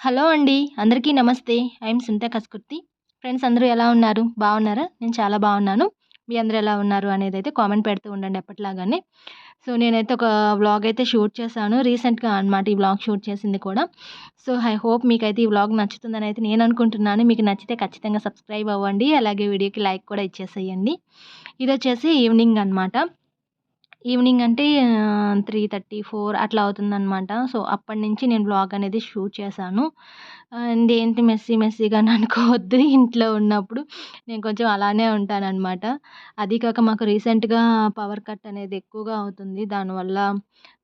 Hello అండి. అందరికీ నమస్తే. ఐయామ్ సునీత కస్కుర్తి. ఫ్రెండ్స్ అందరూ ఎలా ఉన్నారు? బాగున్నారా? నేను చాలా బాగున్నాను. మీ అందరూ ఎలా ఉన్నారు అనేదైతే కామెంట్ పెడుతూ ఉండండి ఎప్పటిలాగానే. సో, నేనైతే ఒక వ్లాగ్ అయితే షూట్ చేశాను. రీసెంట్‌గా అనమాట ఈ వ్లాగ్ షూట్ చేసింది కూడా. సో, ఐ హోప్ మీకైతే ఈ వ్లాగ్ నచ్చుతుందనైతే నేను అనుకుంటున్నాను. మీకు నచ్చితే ఖచ్చితంగా సబ్స్క్రైబ్ అవ్వండి. అలాగే వీడియోకి లైక్ కూడా ఇచ్చేసేయండి. ఇదొచ్చేసి ఈవినింగ్ అనమాట. ఈవినింగ్ అంటే 3:30, 4 అట్లా అవుతుందనమాట. సో, అప్పటినుంచి నేను వ్లాగ్ అనేది షూట్ చేశాను. అండ్ ఏంటి మెస్సీగా అని అనుకోవద్దు. ఇంట్లో ఉన్నప్పుడు నేను కొంచెం అలానే ఉంటాననమాట. అది కాక మాకు రీసెంట్‌గా పవర్ కట్ అనేది ఎక్కువగా అవుతుంది. దానివల్ల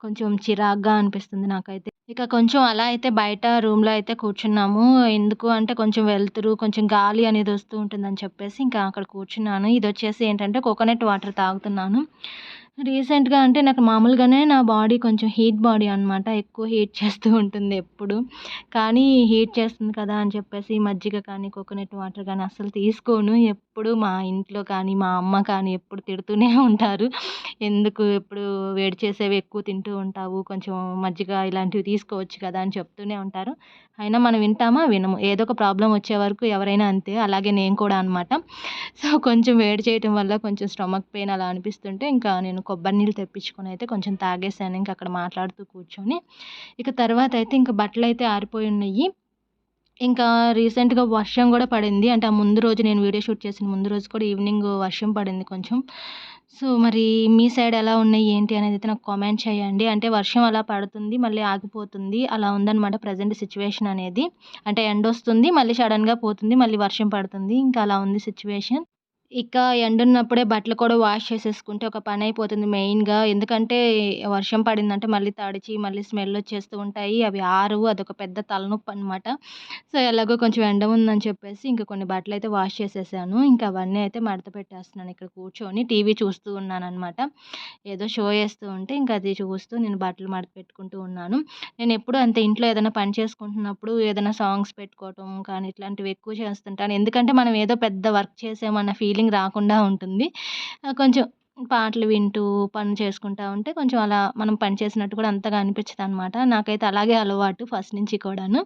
కొంచెం చిరాకుగా అనిపిస్తుంది నాకైతే. ఇక కొంచెం అలా అయితే బయట రూమ్‌లో అయితే కూర్చున్నాము. ఎందుకు అంటే కొంచెం వెలుతురు, కొంచెం గాలి అనేది వస్తూ ఉంటుందని చెప్పేసి ఇంకా అక్కడ కూర్చున్నాను. ఇదొచ్చేసి ఏంటంటే కోకోనట్ వాటర్ తాగుతున్నాను. రీసెంట్‌గా అంటే నాకు మామూలుగానే నా బాడీ కొంచెం హీట్ బాడీ అనమాట. ఎక్కువ హీట్ చేస్తూ ఉంటుంది ఎప్పుడు. కానీ హీట్ చేస్తుంది కదా అని చెప్పేసి మజ్జిగ కానీ, కోకోనట్ వాటర్ గానీ అస్సలు తీసుకోను. ఎప్పుడు మా ఇంట్లో కానీ, మా అమ్మ కానీ ఎప్పుడు తిడుతూనే ఉంటారు. ఎందుకు ఎప్పుడు వేడి చేసేవి ఎక్కువ తింటూ ఉంటావు. కొంచెం మజ్జిగ ఇలాంటివి తీసుకోవచ్చు కదా అని చెప్తూనే ఉంటారు. అయినా మనం వింటామా? వినము. ఏదో ఒక ప్రాబ్లమ్ వచ్చే వరకు ఎవరైనా అంతే. అలాగే నేను కూడా అనమాట. సో, కొంచెం వేడి చేయటం వల్ల కొంచెం స్టమక్ పెయిన్ అలా అనిపిస్తుంటే ఇంకా నేను కొబ్బరి నీళ్ళు తెప్పించుకొని అయితే కొంచెం తాగేసాను. ఇంక అక్కడ మాట్లాడుతూ కూర్చొని. ఇక తర్వాత అయితే ఇంక బట్టలైతే ఆరిపోయి ఉన్నాయి. ఇంకా రీసెంట్‌గా వర్షం గూడా పడింది. అంటే ఆ ముందు రోజు నేను వీడియో షూట్ చేసిన ముందు రోజు కూడా ఈవినింగ్ వర్షం పడింది కొంచెం. సో, మరి మీ సైడ్ ఎలా ఉన్నాయి? ఏంటి? అనేదైతే నాకు కామెంట్ చేయండి. అంటే వర్షం అలా పడుతుంది, మళ్ళీ ఆగిపోతుంది. అలా ఉందనమాట ప్రెజెంట్ సిట్యుయేషన్ అనేది. అంటే ఎండొస్తుంది, మళ్ళీ సడెన్‌గా పోతుంది, మళ్ళీ వర్షం పడుతుంది. ఇంకా అలా ఉంది సిట్యుయేషన్. ఇక ఎండున్నప్పుడే బట్టలు కూడా వాష్ చేసేసుకుంటే ఒక పనైపోతుంది మెయిన్‌గా. ఎందుకంటే వర్షం పడిందంటే మళ్ళీ తడిచి, మళ్ళీ స్మెల్లొచ్చేస్తూ ఉంటాయి. అవి ఆరవు. అదొక పెద్ద తలనొప్పనమాట. సో, ఎలాగో కొంచెం ఎండ ఉందని చెప్పేసి ఇంక కొన్ని బట్టలైతే వాష్ చేసేసాను. ఇంక అవన్నీ అయితే మడత పెట్టేస్తున్నాను ఇక్కడ కూర్చొని. టీవీ చూస్తూ ఉన్నాననమాట. ఏదో షో ఏస్తూ ఉంటే ఇంక అది చూస్తూ నేను బట్టలు మడత పెట్టుకుంటూ ఉన్నాను. నేనెప్పుడూ అంతే ఇంట్లో ఏదైనా పని చేసుకుంటున్నప్పుడు ఏదైనా సాంగ్స్ పెట్టుకోవటం కానీ ఇట్లాంటివి ఎక్కువ చేస్తుంటాను. ఎందుకంటే మనం ఏదో పెద్ద వర్క్ చేసామన్న ఫీలింగ్ రాకుండా ఉంటుంది. కొంచెం పాటలు వింటూ పని చేసుకుంటా ఉంటే కొంచెం అలా మనం పని చేసినట్టు కూడా అంతగా అనిపించదనమాట. నాకైతే అలాగే అలవాటు ఫస్ట్ నుంచి కూడాను.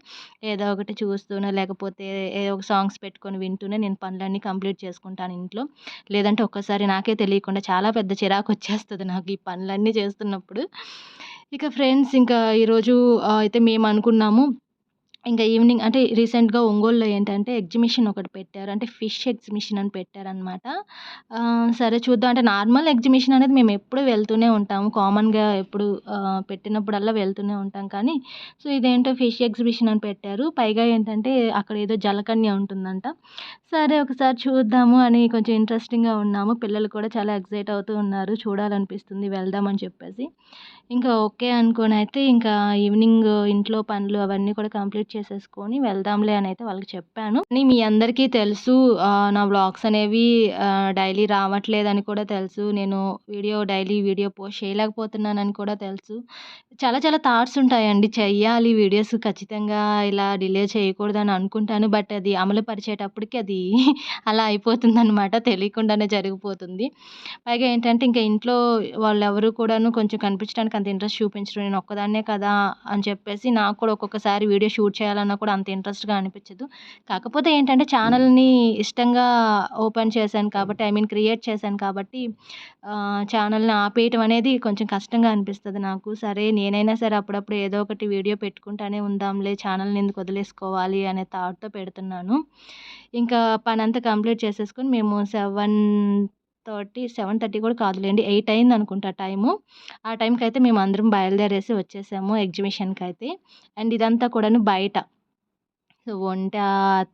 ఏదో ఒకటి చూస్తూనో లేకపోతే ఏదో ఒక సాంగ్స్ పెట్టుకొని వింటూనే నేను పనులన్నీ కంప్లీట్ చేసుకుంటాను ఇంట్లో. లేదంటే ఒక్కసారి నాకే తెలియకుండా చాలా పెద్ద చిరాకొచ్చేస్తది నాకు ఈ పనులన్నీ చేస్తున్నప్పుడు. ఇక ఫ్రెండ్స్ ఇంకా ఈరోజు అయితే మేమనుకున్నాము ఇంకా ఈవినింగ్ అంటే రీసెంట్‌గా ఒంగోలులో ఏంటంటే ఎగ్జిబిషన్ ఒకటి పెట్టారు. అంటే ఫిష్ ఎగ్జిబిషన్ అని పెట్టారనమాట. సరే చూద్దాం అంటే నార్మల్ ఎగ్జిబిషన్ అనేది మేమెప్పుడూ వెళ్తూనే ఉంటాము. కామన్‌గా ఎప్పుడు పెట్టినప్పుడల్లా వెళ్తూనే ఉంటాం కానీ, సో, ఇదేంటో ఫిష్ ఎగ్జిబిషన్ అని పెట్టారు. పైగా ఏంటంటే అక్కడ ఏదో జలకన్య ఉంటుందంట. సరే ఒకసారి చూద్దాము అని కొంచెం ఇంట్రెస్టింగ్‌గా ఉన్నాము. పిల్లలు కూడా చాలా ఎక్సైట్ అవుతూ ఉన్నారు. చూడాలనిపిస్తుంది వెళ్దాం అని చెప్పేసి. ఇంకా ఓకే అనుకోనైతే ఇంకా ఈవినింగ్ ఇంట్లో పనులు అవన్నీ కూడా కంప్లీట్ చేసేసుకొని వెళ్దాంలే అనైతే వాళ్ళకి చెప్పాను. కానీ మీ అందరికీ తెలుసు నా వ్లాగ్స్ అనేవి డైలీ రావట్లేదని కూడా తెలుసు. నేను డైలీ వీడియో పోస్ట్ చేయలేకపోతున్నానని కూడా తెలుసు. చాలా చాలా థాట్స్ ఉంటాయండి. చెయ్యాలి వీడియోస్ ఖచ్చితంగా ఇలా డిలే చేయకూడదని అనుకుంటాను. బట్ అది అమలు పరిచేటప్పటికి అది అలా అయిపోతుందనమాట. తెలియకుండానే జరిగిపోతుంది. పైగా ఏంటంటే ఇంక ఇంట్లో వాళ్ళెవరు కూడాను కొంచెం కనిపించడానికి అంత ఇంట్రెస్ట్ చూపించరు. నేను ఒక్కదాన్నే కదా అని చెప్పేసి నాకు కూడా ఒక్కొక్కసారి వీడియో షూట్ చేయాలన్నా కూడా అంత ఇంట్రెస్ట్‌గా అనిపించదు. కాకపోతే ఏంటంటే ఛానల్‌ని ఇష్టంగా ఓపెన్ చేశాను కాబట్టి ఐ మీన్ క్రియేట్ చేశాను కాబట్టి ఛానల్‌ని ఆపేయటం అనేది కొంచెం కష్టంగా అనిపిస్తది నాకు. సరే నేనైనా సరే అప్పుడప్పుడు ఏదో ఒకటి వీడియో పెట్టుకుంటానే ఉందాంలే ఛానల్‌ని ఎందుకు వదిలేసుకోవాలి అనే థాట్‌తో పెడుతున్నాను. ఇంకా పనంతా కంప్లీట్ చేసేసుకొని మేము 7:30 కూడా కాదులెండి. 8 అయిందనుకుంటా టైము. ఆ టైంకైతే మేమందరం బయలుదేరేసి వచ్చేసాము ఎగ్జిబిషన్‌కైతే. అండ్ ఇదంతా కూడాను బయట. సో,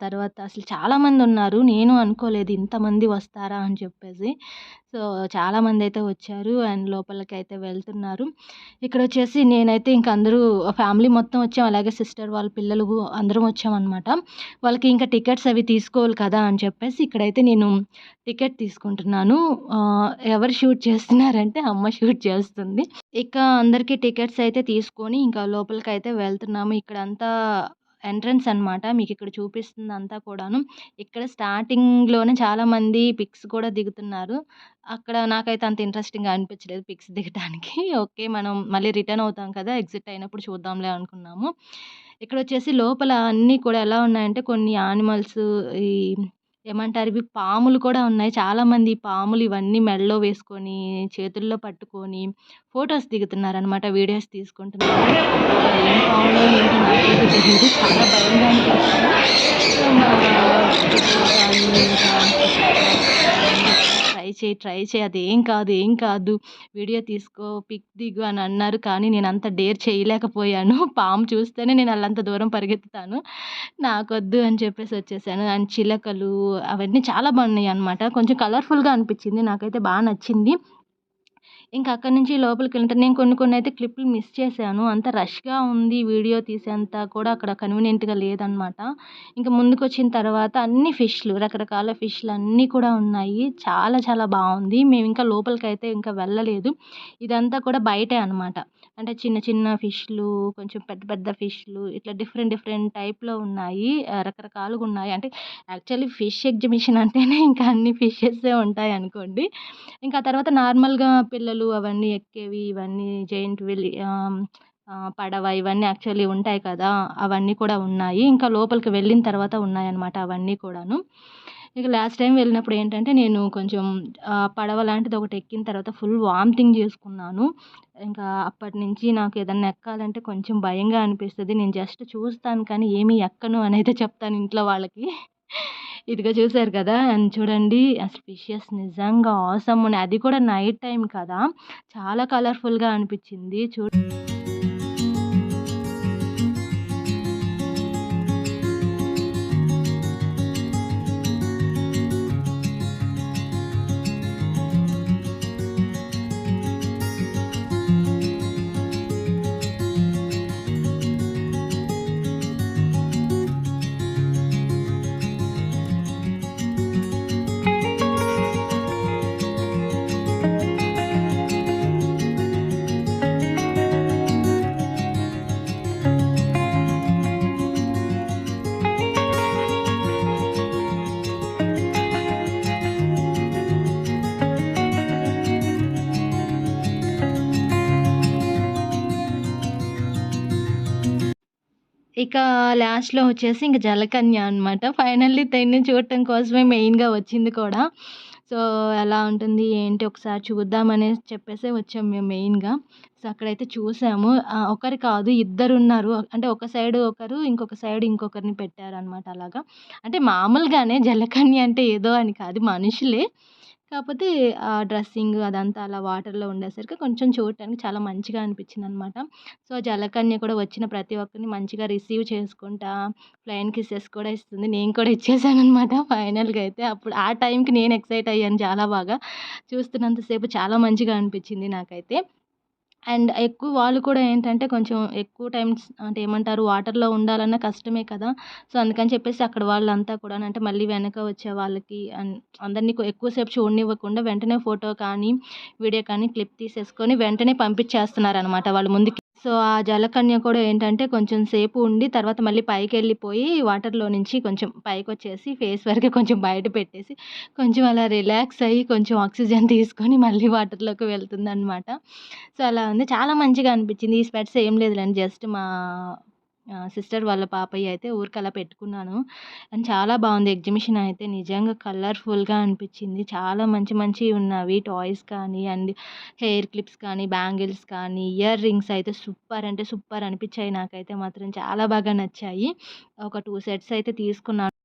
తర్వాత అసలు చాలామందున్నారు. నేను అనుకోలేదు ఇంతమంది వస్తారా అని చెప్పేసి. సో, చాలామందైతే వచ్చారు అండ్ లోపలికైతే వెళ్తున్నారు. ఇక్కడొచ్చేసి నేనైతే ఇంక అందరూ ఫ్యామిలీ మొత్తం వచ్చాం. అలాగే సిస్టర్ వాళ్ళ పిల్లలు అందరం వచ్చామనమాట. వాళ్ళకి ఇంకా టికెట్స్ అవి తీసుకోవాలి కదా అని చెప్పేసి ఇక్కడైతే నేను టికెట్ తీసుకుంటున్నాను. ఎవరు షూట్ చేస్తున్నారంటే అమ్మ షూట్ చేస్తుంది. ఇక అందరికీ టికెట్స్ అయితే తీసుకొని ఇంకా లోపలికైతే వెళ్తున్నాము. ఇక్కడంతా ఎంట్రన్స్ అనమాట. మీకిక్కడ చూపిస్తుందంతా కూడాను. ఇక్కడ స్టార్టింగ్‌లోనే చాలామంది పిక్స్ కూడా దిగుతున్నారు. అక్కడ నాకైతే అంత ఇంట్రెస్టింగ్‌గా అనిపించలేదు పిక్స్ దిగటానికి. ఓకే. మనం మళ్ళీ రిటర్న్ అవుతాం కదా! ఎగ్జిట్ అయినప్పుడు చూద్దాంలే అనుకున్నాము. ఇక్కడొచ్చేసి లోపల అన్నీ కూడా ఎలా ఉన్నాయంటే కొన్ని యానిమల్స్ ఈ ఏమంటారు ఇవి పాములు కూడా ఉన్నాయి. చాలామంది ఈ పాములు ఇవన్నీ మెడలో వేసుకొని, చేతుల్లో పట్టుకొని ఫోటోస్ దిగుతున్నారనమాట. వీడియోస్ తీసుకుంటున్నారు. ఏం పాములో ఏంటో నాకైతే తెలీదు. చాలా భయంగా అనిపించింది. సో, మా సిస్టర్ కానీ ఇంకా ట్రై చేయి అదేం కాదు, ఏం కాదు. వీడియో తీసుకో, పిక్ దిగు అని అన్నారు. కానీ నేనంత డేర్ చేయలేకపోయాను. పాము చూస్తేనే నేను అల్లంత దూరం పరిగెత్తుతాను. నాకొద్దు అని చెప్పేసి వచ్చేసాను. అండ్ చిలకలు అవన్నీ చాలా బాగున్నాయన్నమాట. కొంచెం కలర్‌ఫుల్‌గా అనిపించింది. నాకైతే నచ్చింది. ఇంకా అక్కడి నుంచి లోపలికెళ్తే నేను కొన్నయితే క్లిప్పులు మిస్ చేశాను. అంత రష్‌గా ఉంది. వీడియో తీసేంత కూడా అక్కడ కన్వీనియంట్‌గా లేదనమాట. ఇంక ముందుకొచ్చిన తర్వాత అన్ని ఫిష్‌లు, రకరకాల ఫిష్‌లు అన్నీ కూడా ఉన్నాయి. చాలా చాలా బావుంది. మేమింకా లోపలికైతే ఇంకా వెళ్ళలేదు. ఇదంతా కూడా బయటే అనమాట. అంటే చిన్న చిన్న ఫిష్‌లు, కొంచెం పెద్ద పెద్ద ఫిష్‌లు ఇట్లా డిఫరెంట్ డిఫరెంట్ టైప్‌లో ఉన్నాయి. రకరకాలుగున్నాయి. అంటే యాక్చువల్లీ ఫిష్ ఎగ్జిబిషన్ అంటేనే ఇంకా అన్ని ఫిషెసే ఉంటాయనుకోండి. ఇంకా తర్వాత నార్మల్‌గా పిల్లలు అవన్నీ ఎక్కేవి ఇవన్నీ జెయింట్ వీల్ పడవ ఇవన్నీ యాక్చువల్లీ ఉంటాయి కదా! అవన్నీ కూడా ఉన్నాయి. ఇంకా లోపలికి వెళ్ళిన తర్వాత ఉన్నాయన్నమాట అవన్నీ కూడాను. ఇక లాస్ట్ టైమ్ వెళ్ళినప్పుడు ఏంటంటే నేను కొంచెం పడవ లాంటిది ఒకటి ఎక్కిన తర్వాత ఫుల్ వామిటింగ్ చేసుకున్నాను. ఇంకా అప్పటినుంచి నాకు ఏదన్నా ఎక్కాలంటే కొంచెం భయంగా అనిపిస్తది. నేను జస్ట్ చూస్తాను కానీ ఏమి ఎక్కను అనైతే చెప్తాను ఇంట్లో వాళ్ళకి. ఇదిగో చూసారు కదా! అండ్ చూడండి అసలు ఫిషెస్ నిజంగా ఆసమ్ ఉన్నాయి. అది కూడా నైట్ టైమ్ కదా! చాలా కలర్‌ఫుల్‌గా అనిపించింది. ఇక లాస్ట్‌లో వచ్చేసి ఇంక జలకన్య అనమాట. ఫైనల్లీ దీన్ని చూడటం కోసమే మెయిన్‌గా వచ్చింది కూడా. సో, ఎలా ఉంటుంది ఏంటి ఒకసారి చూద్దామనేసి చెప్పేసే వచ్చాం మేము మెయిన్‌గా. సో, అక్కడైతే చూసాము. ఒకరు కాదు ఇద్దరున్నారు. అంటే ఒక సైడ్ ఒకరు, ఇంకొక సైడ్ ఇంకొకరిని పెట్టారనమాట అలాగా. అంటే మామూలుగానే జలకన్య అంటే ఏదో అని కాదు మనుషులే. కాపోతే డ్రెస్సింగ్ అదంతా అలా వాటర్‌లో ఉండేసరికి కొంచెం చూడటానికి చాలా మంచిగా అనిపించిందనమాట. సో, జలకన్య కూడా వచ్చిన ప్రతి ఒక్కరిని మంచిగా రిసీవ్ చేసుకుంటా, ఫ్లయింగ్ కిసెస్ కూడా ఇస్తుంది. నేను కూడా ఇచ్చేసాననమాట ఫైనల్‌గా అయితే. అప్పుడు ఆ టైంకి నేను ఎక్సైట్ అయ్యాను చాలా బాగా. చూస్తున్నంత సేపు చాలా మంచిగా అనిపించింది నాకైతే. అండ్ ఎక్కువ వాళ్ళు కూడా ఏంటంటే కొంచెం ఎక్కువ టైమ్స్ అంటే ఏమంటారు వాటర్‌లో ఉండాలన్నా కష్టమే కదా! సో, అందుకని చెప్పేసి అక్కడ వాళ్ళంతా కూడాను అంటే మళ్ళీ వెనక వచ్చే వాళ్ళకి అందరిని ఎక్కువ సేపు చూడనివ్వకుండా వెంటనే ఫోటో కానీ, వీడియో కానీ క్లిప్ తీసేసుకొని వెంటనే పంపించేస్తున్నారనమాట వాళ్ళు ముందుకి. సో, ఆ జలకన్య కూడా ఏంటంటే కొంచెం సేపు ఉండి తర్వాత మళ్ళీ పైకెళ్ళిపోయి వాటర్‌లో నుంచి కొంచెం పైకొచ్చేసి ఫేస్ వరకే కొంచెం బయట పెట్టేసి కొంచెం అలా రిలాక్స్ అయ్యి కొంచెం ఆక్సిజన్ తీసుకొని మళ్ళీ వాటర్‌లోకి వెళ్తుందనమాట. సో, అలా ఉంది. చాలా మంచిగా అనిపించింది. ఈ స్పెట్స్ ఏం లేదులెండి. జస్ట్ మా సిస్టర్ వాళ్ళ పాపయ్యి అయితే ఊరికలా పెట్టుకున్నాను. అండ్ చాలా బావుంది ఎగ్జిబిషన్ అయితే నిజంగా కలర్‌ఫుల్‌గా అనిపించింది. చాలా మంచి మంచియి ఉన్నవి. టాయ్స్ కానీ అండ్ హెయిర్ క్లిప్స్ కానీ, బ్యాంగిల్స్ కానీ, ఇయర్ రింగ్స్ అయితే సూపర్ అంటే సూపర్ అనిపించాయి నాకైతే మాత్రం చాలా బాగా నచ్చాయి. ఒక 2 సెట్స్ అయితే తీసుకున్నాను.